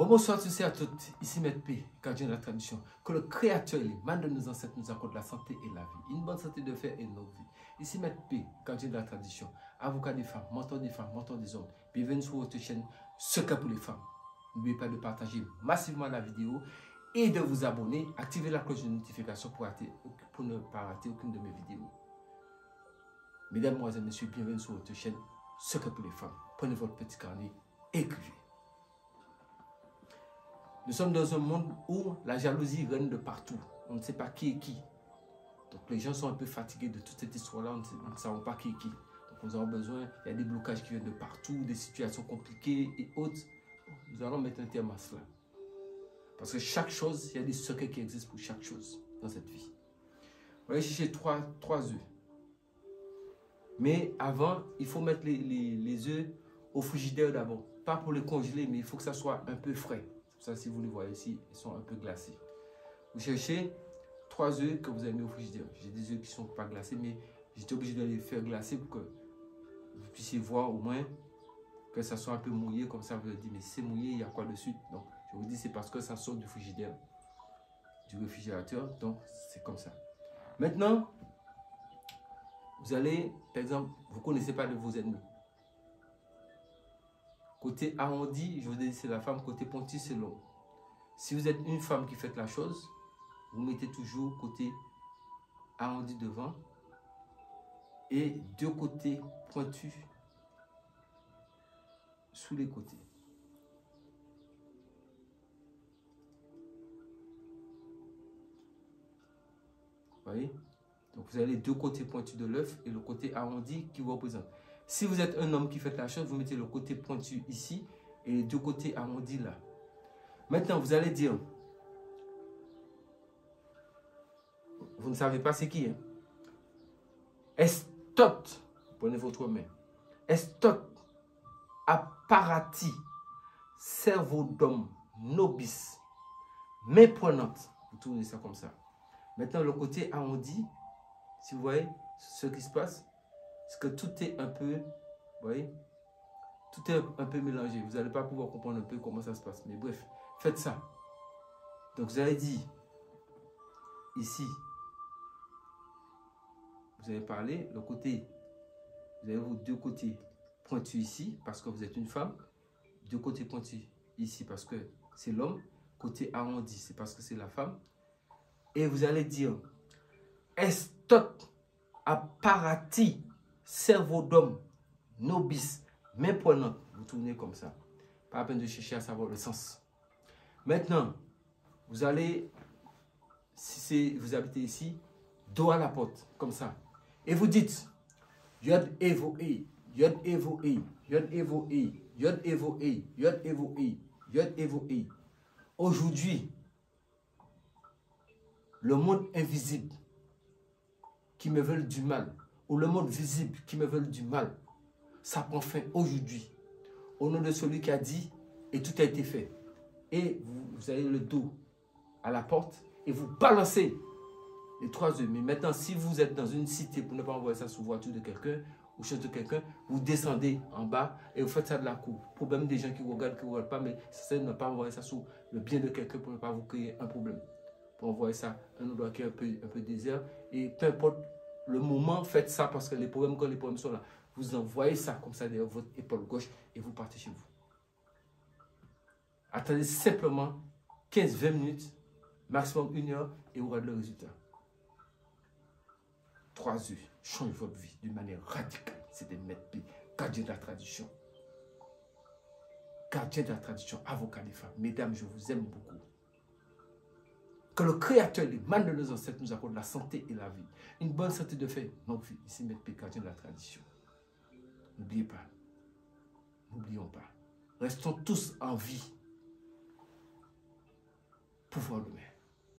Bonsoir tous et à toutes, ici Maître P, gardien de la tradition. Que le Créateur, l'imam de nos ancêtres, nous accorde la santé et la vie. Une bonne santé de fer et une longue vie. Ici Maître P, gardien de la tradition. Avocat des femmes, mentor des hommes. Bienvenue sur votre chaîne Secret pour les femmes. N'oubliez pas de partager massivement la vidéo et de vous abonner. Activez la cloche de notification pour ne pas rater aucune de mes vidéos. Mesdames, mesdemoiselles, messieurs, bienvenue sur votre chaîne Secret pour les femmes. Prenez votre petit carnet et écrivez. Nous sommes dans un monde où la jalousie règne de partout. On ne sait pas qui est qui. Donc les gens sont un peu fatigués de toute cette histoire-là. On ne sait pas qui est qui. Donc nous avons besoin, il y a des blocages qui viennent de partout, des situations compliquées et autres. Nous allons mettre un terme à cela. Parce que chaque chose, il y a des secrets qui existent pour chaque chose dans cette vie. On va chercher trois œufs. Mais avant, il faut mettre les œufs au frigidaire d'abord. Pas pour les congeler, mais il faut que ça soit un peu frais. Ça, si vous les voyez ici, ils sont un peu glacés. Vous cherchez 3 œufs que vous avez mis au frigidaire. J'ai des œufs qui ne sont pas glacés, mais j'étais obligé de les faire glacer pour que vous puissiez voir au moins que ça soit un peu mouillé. Comme ça, vous vous dites, mais c'est mouillé, il y a quoi dessus? Donc, je vous dis, c'est parce que ça sort du frigidaire, du réfrigérateur. Donc, c'est comme ça. Maintenant, vous allez, par exemple, vous ne connaissez pas de vos ennemis. Côté arrondi, je vous dis c'est la femme, côté pointu, c'est l'homme. Si vous êtes une femme qui fait la chose, vous mettez toujours côté arrondi devant et 2 côtés pointus sous les côtés. Vous voyez? Donc vous avez les 2 côtés pointus de l'œuf et le côté arrondi qui vous représente. Si vous êtes un homme qui fait la chose, vous mettez le côté pointu ici et les 2 côtés arrondis là. Maintenant, vous allez dire, vous ne savez pas c'est qui, hein? Estot, prenez votre main. Estot, apparati, cerveau d'homme, nobis, main prenante. Vous tournez ça comme ça. Maintenant, le côté arrondi, si vous voyez ce qui se passe, c'est que tout est un peu, vous voyez, tout est un peu mélangé. Vous n'allez pas pouvoir comprendre un peu comment ça se passe. Mais bref, faites ça. Donc vous avez dit, ici, vous avez parlé, le côté, vous avez vos 2 côtés pointus ici, parce que vous êtes une femme. 2 côtés pointus ici, parce que c'est l'homme. Côté arrondi, c'est parce que c'est la femme. Et vous allez dire, estot apparati, cerveau d'homme, nobis, main prenante. Vous tournez comme ça. Pas la peine de chercher à savoir le sens. Maintenant, vous allez, si vous habitez ici, dos à la porte, comme ça. Et vous dites, Yod Evo E, Yod Evo E, Yod Evo E, Yod Evo E, Yod Evo E, Yod Evo E. Aujourd'hui, le monde invisible qui me veulent du mal, ou le monde visible qui me veulent du mal, ça prend fin aujourd'hui. Au nom de celui qui a dit, et tout a été fait. Et vous avez le dos à la porte, et vous balancez les 3 œufs. Mais maintenant, si vous êtes dans une cité, pour ne pas envoyer ça sous voiture de quelqu'un, ou chez de quelqu'un, vous descendez en bas, et vous faites ça de la cour. Problème des gens qui vous regardent pas, mais c'est de ne pas envoyer ça sous le bien de quelqu'un pour ne pas vous créer un problème. Pour envoyer ça à un endroit qui est un peu désert, et peu importe le moment, faites ça parce que quand les problèmes sont là, vous envoyez ça comme ça derrière votre épaule gauche et vous partez chez vous. Attendez simplement 15-20 minutes, maximum 1 heure et vous aurez le résultat. 3 œufs changent votre vie d'une manière radicale. C'est des Maître P, gardien de la tradition. Gardien de la tradition, avocat des femmes. Mesdames, je vous aime beaucoup. Que le Créateur, l'imam de nos ancêtres, nous accorde la santé et la vie. Une bonne santé de fer. Donc, ici, Maître P, gardien de la tradition. N'oubliez pas. N'oublions pas. Restons tous en vie. Pouvoir demain.